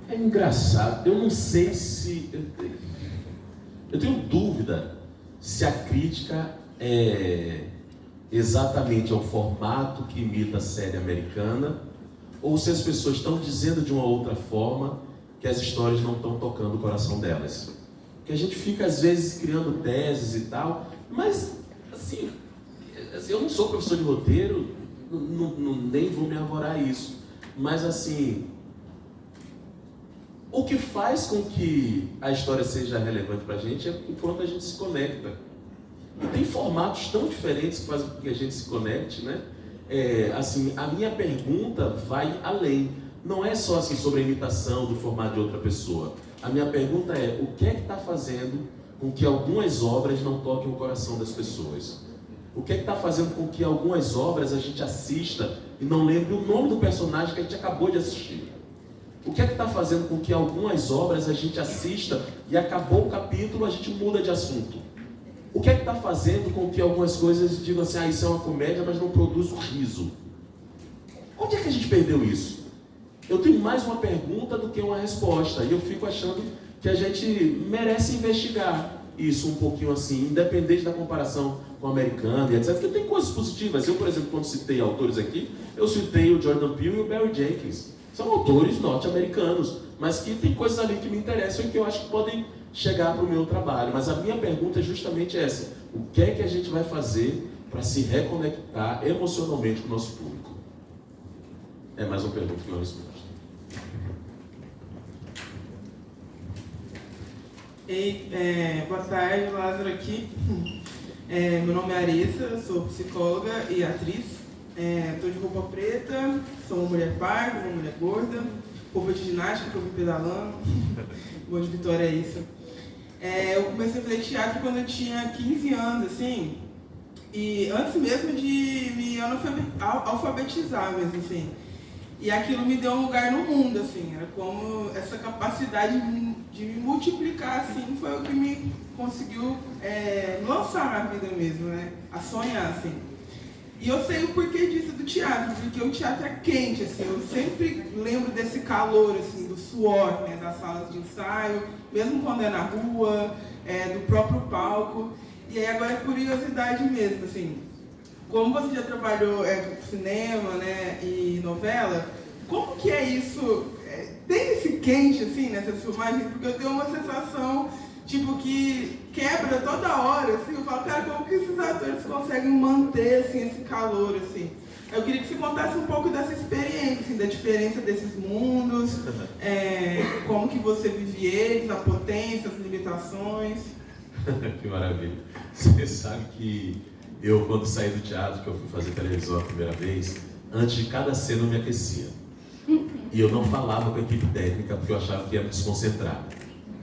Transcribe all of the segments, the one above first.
É engraçado, eu não sei se... Eu tenho dúvida se a crítica é exatamente ao formato que imita a série americana, ou se as pessoas estão dizendo de uma outra forma que as histórias não estão tocando o coração delas. Porque a gente fica, às vezes, criando teses e tal, mas, assim, eu não sou professor de roteiro, nem vou me arvorar isso. Mas, assim, o que faz com que a história seja relevante para a gente é o quanto a gente se conecta. E tem formatos tão diferentes que fazem com que a gente se conecte, né? Assim, a minha pergunta vai além. Não é só assim sobre a imitação do formato de outra pessoa. A minha pergunta é, o que é que está fazendo com que algumas obras não toquem o coração das pessoas? O que é que está fazendo com que algumas obras a gente assista e não lembre o nome do personagem que a gente acabou de assistir? O que é que está fazendo com que algumas obras a gente assista e acabou o capítulo, a gente muda de assunto? O que é que está fazendo com que algumas coisas digam assim, isso é uma comédia, mas não produz o riso? Onde é que a gente perdeu isso? Eu tenho mais uma pergunta do que uma resposta, e eu fico achando que a gente merece investigar isso um pouquinho assim, independente da comparação com o americano e etc. Porque tem coisas positivas. Eu, por exemplo, quando citei autores aqui, eu citei o Jordan Peele e o Barry Jenkins. São autores norte-americanos, mas que tem coisas ali que me interessam e que eu acho que podem chegar para o meu trabalho. Mas a minha pergunta é justamente essa. O que é que a gente vai fazer para se reconectar emocionalmente com o nosso público? É mais uma pergunta que uma resposta. Ei, boa tarde, Lázaro aqui. Meu nome é Arissa, sou psicóloga e atriz. Estou de roupa preta, sou uma mulher parda, uma mulher gorda, roupa de ginástica que eu vim pedalando. Boa de Vitória é isso. Eu comecei a fazer teatro quando eu tinha 15 anos, assim, e antes mesmo de me alfabetizar mesmo, assim. E aquilo me deu um lugar no mundo, assim, era como essa capacidade de me multiplicar, assim, foi o que me conseguiu me lançar na vida mesmo, né, a sonhar, assim. E eu sei o porquê disso do teatro, porque o teatro é quente, assim, eu sempre lembro desse calor, assim, do suor, né, das salas de ensaio, mesmo quando é na rua, do próprio palco. E aí agora é curiosidade mesmo, assim, como você já trabalhou com cinema, né, e novela, como que é isso? Tem esse quente, assim, nessas filmagens? Porque eu tenho uma sensação, tipo, que quebra toda hora, assim, eu falo, cara, como que esses atores conseguem manter, assim, esse calor, assim? Eu queria que você contasse um pouco dessa experiência, assim, da diferença desses mundos, como que você vive eles, a potência, as limitações. Que maravilha. Você sabe que eu, quando saí do teatro, que eu fui fazer televisão a primeira vez, antes de cada cena eu me aquecia. E eu não falava com a equipe técnica porque eu achava que ia me desconcentrar.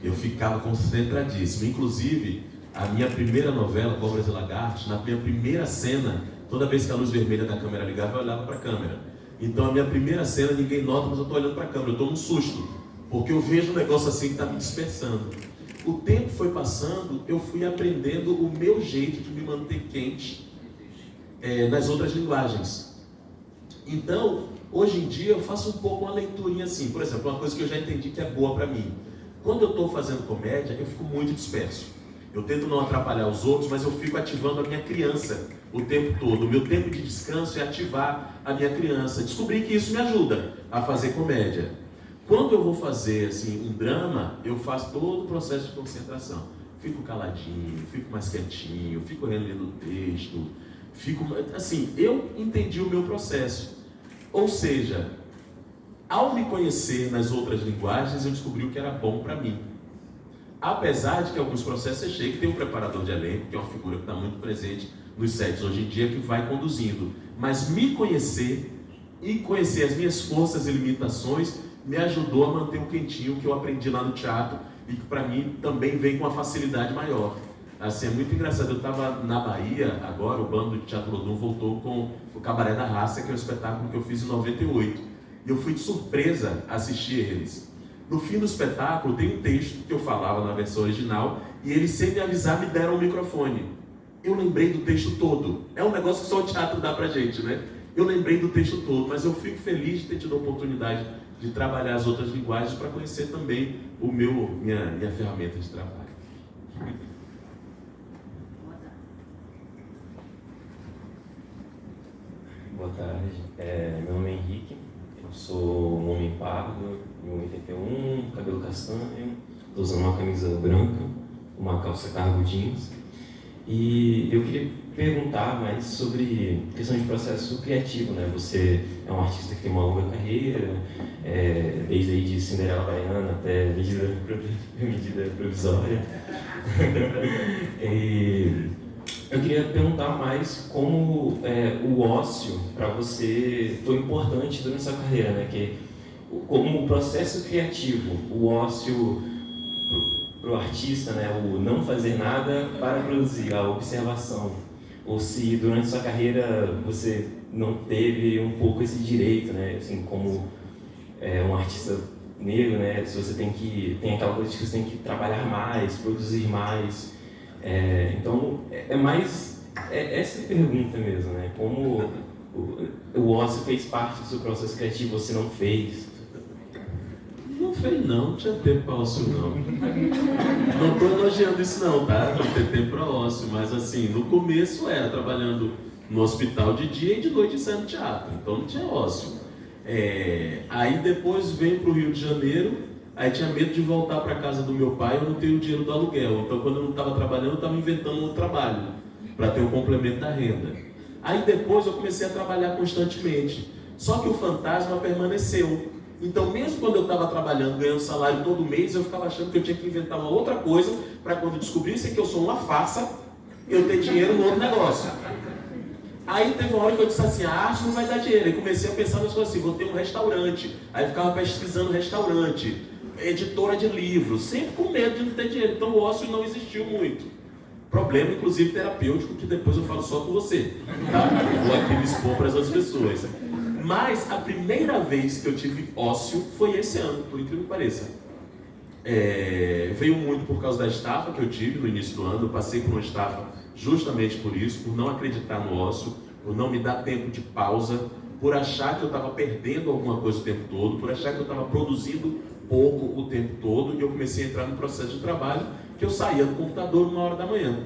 Eu ficava concentradíssimo. Inclusive, a minha primeira novela, Cobras e Lagartos, na minha primeira cena, toda vez que a luz vermelha da câmera ligava, eu olhava para a câmera. Então, a minha primeira cena, ninguém nota, mas eu estou olhando para a câmera, eu estou num susto, porque eu vejo um negócio assim que está me dispersando. O tempo foi passando, eu fui aprendendo o meu jeito de me manter quente nas outras linguagens. Então, hoje em dia, eu faço um pouco uma leiturinha assim. Por exemplo, uma coisa que eu já entendi que é boa para mim. Quando eu estou fazendo comédia, eu fico muito disperso. Eu tento não atrapalhar os outros, mas eu fico ativando a minha criança o tempo todo. O meu tempo de descanso é ativar a minha criança. Descobri que isso me ajuda a fazer comédia. Quando eu vou fazer assim, um drama, eu faço todo o processo de concentração. Fico caladinho, fico mais quietinho, fico relendo o texto, fico... Assim, eu entendi o meu processo. Ou seja, ao me conhecer nas outras linguagens, eu descobri o que era bom para mim. Apesar de que alguns processos eu achei que tem um preparador de elenco, que é uma figura que está muito presente nos sets hoje em dia, que vai conduzindo. Mas me conhecer e conhecer as minhas forças e limitações me ajudou a manter o quentinho que eu aprendi lá no teatro e que para mim também vem com uma facilidade maior. Assim, é muito engraçado, eu estava na Bahia, agora o Bando de Teatro Lodum voltou com o Cabaré da Raça, que é um espetáculo que eu fiz em 98. E eu fui de surpresa assistir eles. No fim do espetáculo tem um texto que eu falava na versão original e eles, sem me avisar, me deram o microfone. Eu lembrei do texto todo. É um negócio que só o teatro dá pra gente, né? Eu lembrei do texto todo, mas eu fico feliz de ter tido a oportunidade de trabalhar as outras linguagens para conhecer também minha ferramenta de trabalho. Boa tarde, meu nome é Henrique, eu sou um homem pardo, 1,81, cabelo castanho, estou usando uma camisa branca, uma calça cargo jeans, e eu queria perguntar mais sobre questão de processo criativo, né? Você é um artista que tem uma longa carreira, desde aí de Cinderela Baiana até medida provisória. E eu queria perguntar mais como o ócio para você foi importante durante sua carreira, né? Como o processo criativo, o ócio para o artista, né? O não fazer nada para produzir, a observação. Ou se durante sua carreira você não teve um pouco esse direito, né? Assim, como um artista negro, né? Se você tem aquela coisa de que você tem que trabalhar mais, produzir mais. Então, mais essa pergunta mesmo, né? Como o ócio fez parte do seu processo criativo, você não fez? Não fez não tinha tempo para ócio não. Não estou elogiando isso não, tá? Não ter tempo para ócio, mas assim, no começo era trabalhando no hospital de dia e de noite ensaiando teatro, então não tinha ócio. Aí depois veio para o Rio de Janeiro, aí tinha medo de voltar para casa do meu pai, eu não tenho o dinheiro do aluguel, então quando eu não estava trabalhando, eu estava inventando um trabalho, para ter um complemento da renda. Aí depois eu comecei a trabalhar constantemente, só que o fantasma permaneceu. Então, mesmo quando eu estava trabalhando, ganhando salário todo mês, eu ficava achando que eu tinha que inventar uma outra coisa para quando descobrissem que eu sou uma farsa, eu ter dinheiro no outro negócio. Aí teve uma hora que eu disse assim, a arte não vai dar dinheiro. Aí comecei a pensar nas coisas assim, vou ter um restaurante. Aí ficava pesquisando restaurante, editora de livros, sempre com medo de não ter dinheiro. Então o ócio não existiu muito. Problema, inclusive, terapêutico, que depois eu falo só com você. Tá? Vou aqui me expor para as outras pessoas. Mas a primeira vez que eu tive ócio foi esse ano, por incrível que pareça. Veio muito por causa da estafa que eu tive no início do ano. Eu passei por uma estafa justamente por isso, por não acreditar no ócio, por não me dar tempo de pausa, por achar que eu estava perdendo alguma coisa o tempo todo, por achar que eu estava produzindo pouco o tempo todo. E eu comecei a entrar no processo de trabalho que eu saía do computador 1h da manhã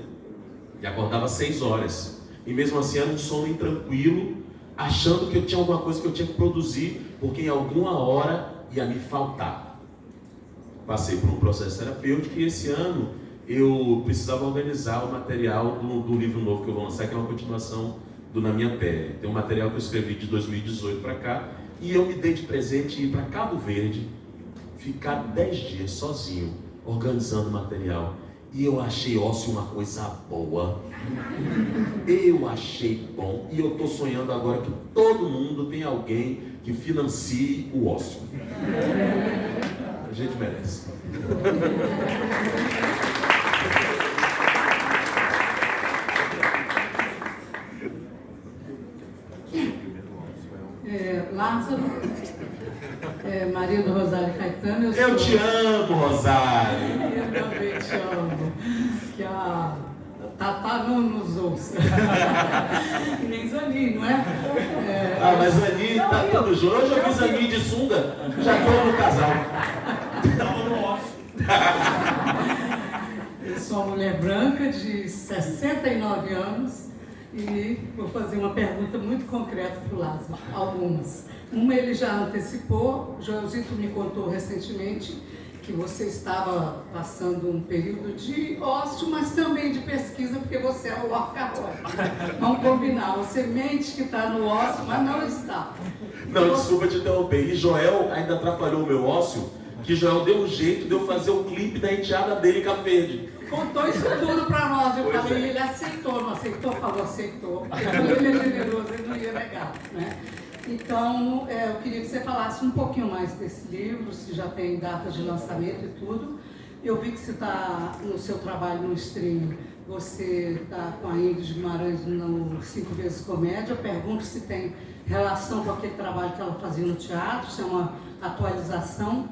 e acordava 6 horas. E mesmo assim era um sono intranquilo, achando que eu tinha alguma coisa que eu tinha que produzir, porque em alguma hora ia me faltar. Passei por um processo terapêutico e esse ano eu precisava organizar o material do livro novo que eu vou lançar, que é uma continuação do Na Minha Pele. Tem um material que eu escrevi de 2018 para cá, e eu me dei de presente ir para Cabo Verde, ficar 10 dias sozinho, organizando material. E eu achei ócio uma coisa boa. Eu achei bom. E eu estou sonhando agora que todo mundo tem alguém que financie o ócio. A gente merece. Lázaro, marido do Rosário Caetano. Eu te amo, Rosário. Eu também te amo. Que a Tatá não nos ouça. Nem Zanin, não é? Mas Zanin tá tudo junto. Hoje eu fiz Zanin de sunga, já estou no casal. Estava no ócio. Eu sou uma mulher branca de 69 anos. E vou fazer uma pergunta muito concreta para o Lázaro, algumas. Uma ele já antecipou, Joelzito me contou recentemente que você estava passando um período de ócio, mas também de pesquisa, porque você é o workaholic. Vamos combinar, você mente que está no ócio, mas não está. Não, desculpa te interromper. E Joel ainda atrapalhou o meu ócio, que Joel deu um jeito de eu fazer o clipe da enteada dele em Cabo Verde. Contou isso tudo para nós, eu falei, ele aceitou, não aceitou? Falou, aceitou, porque ele é generoso, ele não ia negar, né? Então, eu queria que você falasse um pouquinho mais desse livro, se já tem datas de lançamento e tudo. Eu vi que você está no seu trabalho no streaming, você está com a Ingrid Guimarães no 5 Vezes Comédia. Eu pergunto se tem relação com aquele trabalho que ela fazia no teatro, se é uma atualização.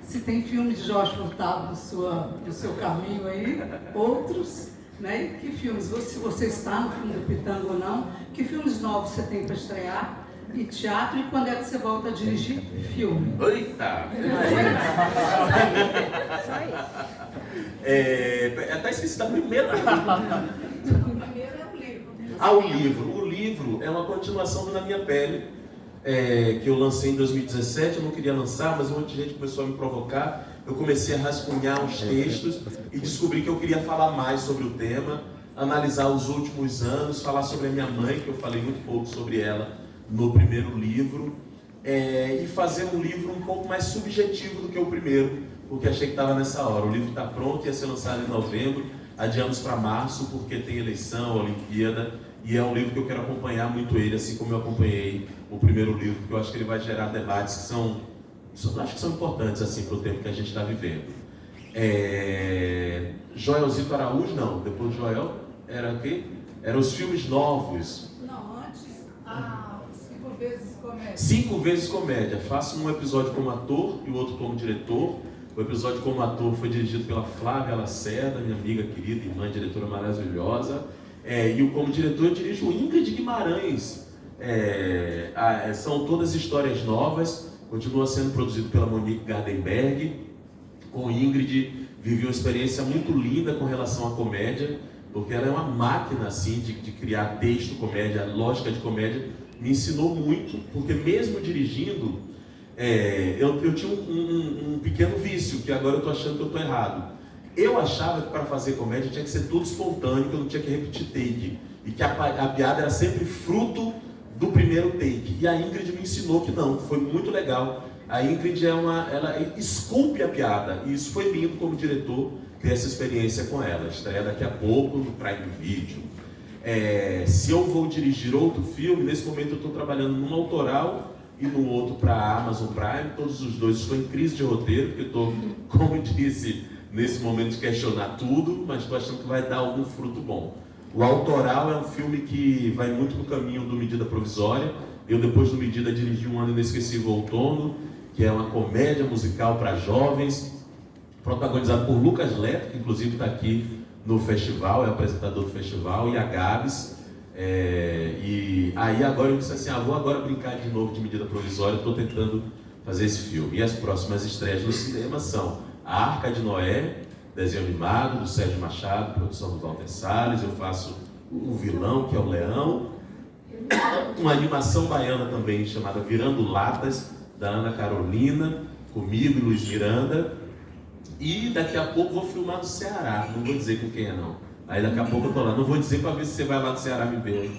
Se tem filme de Jorge Furtado no seu caminho aí, outros, né? E que filmes, se você está no filme do Pitanga ou não, que filmes novos você tem para estrear? e teatro, e quando é que você volta a dirigir filme? Eita! Até esqueci da primeira. O primeiro é o livro. O livro. O livro é uma continuação do Na Minha Pele, que eu lancei em 2017. Eu não queria lançar, mas um monte de gente começou a me provocar. Eu comecei a rascunhar os textos e descobri que eu queria falar mais sobre o tema, analisar os últimos anos, falar sobre a minha mãe, que eu falei muito pouco sobre ela no primeiro livro, e fazer um livro um pouco mais subjetivo do que o primeiro, porque achei que estava nessa hora. O livro está pronto, ia ser lançado em novembro, adiamos para março, porque tem eleição, Olimpíada, e é um livro que eu quero acompanhar muito ele, assim como eu acompanhei o primeiro livro, porque eu acho que ele vai gerar debates que acho que são importantes assim, para o tempo que a gente está vivendo. Joelzito Araújo, não, depois do Joel, era o quê? Eram os filmes novos. Não, antes, 5 vezes comédia. 5 vezes comédia. Faço um episódio como ator e o outro como diretor. O episódio como ator foi dirigido pela Flávia Lacerda, minha amiga querida, irmã, diretora maravilhosa. E o como diretor eu dirijo Ingrid Guimarães. São todas histórias novas. Continua sendo produzido pela Monique Gardenberg. Com Ingrid, vivi uma experiência muito linda com relação à comédia, porque ela é uma máquina assim, de criar texto, comédia, lógica de comédia. Me ensinou muito, porque mesmo dirigindo, eu tinha um pequeno vício, que agora eu estou achando que eu estou errado. Eu achava que para fazer comédia tinha que ser tudo espontâneo, que eu não tinha que repetir take, e que a piada era sempre fruto do primeiro take. E a Ingrid me ensinou que não, foi muito legal. A Ingrid ela esculpe a piada, e isso foi lindo como diretor, ter essa experiência com ela. Estreia daqui a pouco no Prime Video. Se eu vou dirigir outro filme, nesse momento eu estou trabalhando num autoral e no outro para a Amazon Prime. Todos os dois estou em crise de roteiro, porque estou, como eu disse, nesse momento de questionar tudo, mas estou achando que vai dar algum fruto bom. O autoral é um filme que vai muito no caminho do Medida Provisória. Eu, depois do Medida, dirigi Um Ano Inesquecível Outono, que é uma comédia musical para jovens, protagonizado por Lucas Leto, que inclusive está aqui no festival, é apresentador do festival, e a Gabs. E aí agora eu disse assim, vou agora brincar de novo de Medida Provisória, estou tentando fazer esse filme. E as próximas estreias no cinema são A Arca de Noé, desenho animado, do Sérgio Machado, produção do Walter Salles. Eu faço o vilão, que é o Leão. Uma animação baiana também, chamada Virando Latas, da Ana Carolina, comigo e Luiz Miranda. E daqui a pouco vou filmar no Ceará, não vou dizer com quem é não. Aí daqui a pouco eu tô lá, não vou dizer para ver se você vai lá no Ceará me ver.